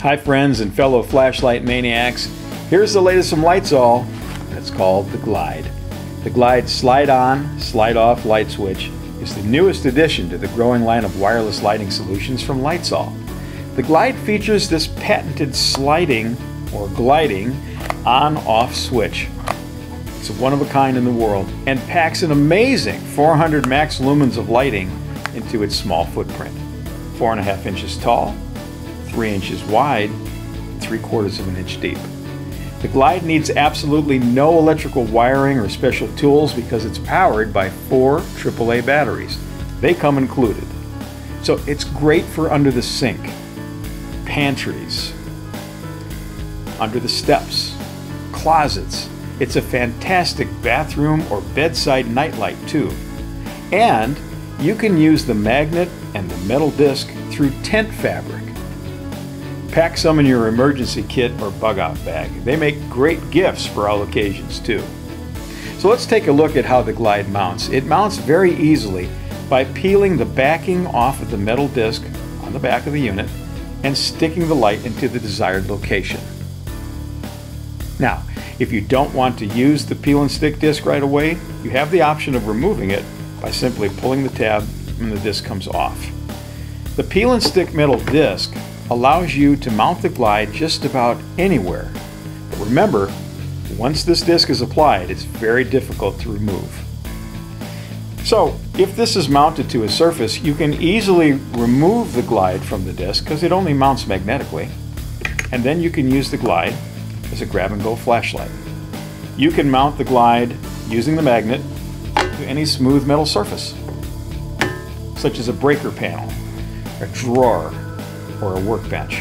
Hi friends and fellow flashlight maniacs, here's the latest from LitezAll. It's called the Glyde. The Glyde slide on, slide off light switch is the newest addition to the growing line of wireless lighting solutions from LitezAll. The Glyde features this patented sliding or gliding on-off switch. It's one of a kind in the world and packs an amazing 400 max lumens of lighting into its small footprint. 4.5 inches tall, 3 inches wide, 3/4 of an inch deep. The Glyde needs absolutely no electrical wiring or special tools because it's powered by 4 AAA batteries. They come included. So it's great for under the sink, pantries, under the steps, closets. It's a fantastic bathroom or bedside nightlight too. And you can use the magnet and the metal disc through tent fabric. Pack some in your emergency kit or bug out bag. They make great gifts for all occasions too. So let's take a look at how the Glyde mounts. It mounts very easily by peeling the backing off of the metal disc on the back of the unit and sticking the light into the desired location. Now, if you don't want to use the peel and stick disc right away, you have the option of removing it by simply pulling the tab and the disc comes off. The peel and stick metal disc allows you to mount the Glyde just about anywhere. But remember, once this disc is applied, it's very difficult to remove. So, if this is mounted to a surface, you can easily remove the Glyde from the disc because it only mounts magnetically. And then you can use the Glyde as a grab-and-go flashlight. You can mount the Glyde using the magnet to any smooth metal surface, such as a breaker panel, a drawer, or a workbench.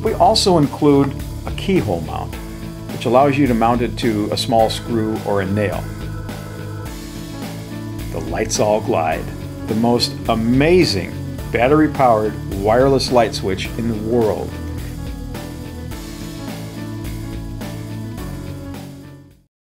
We also include a keyhole mount, which allows you to mount it to a small screw or a nail. The LitezAll Glyde, the most amazing battery-powered wireless light switch in the world.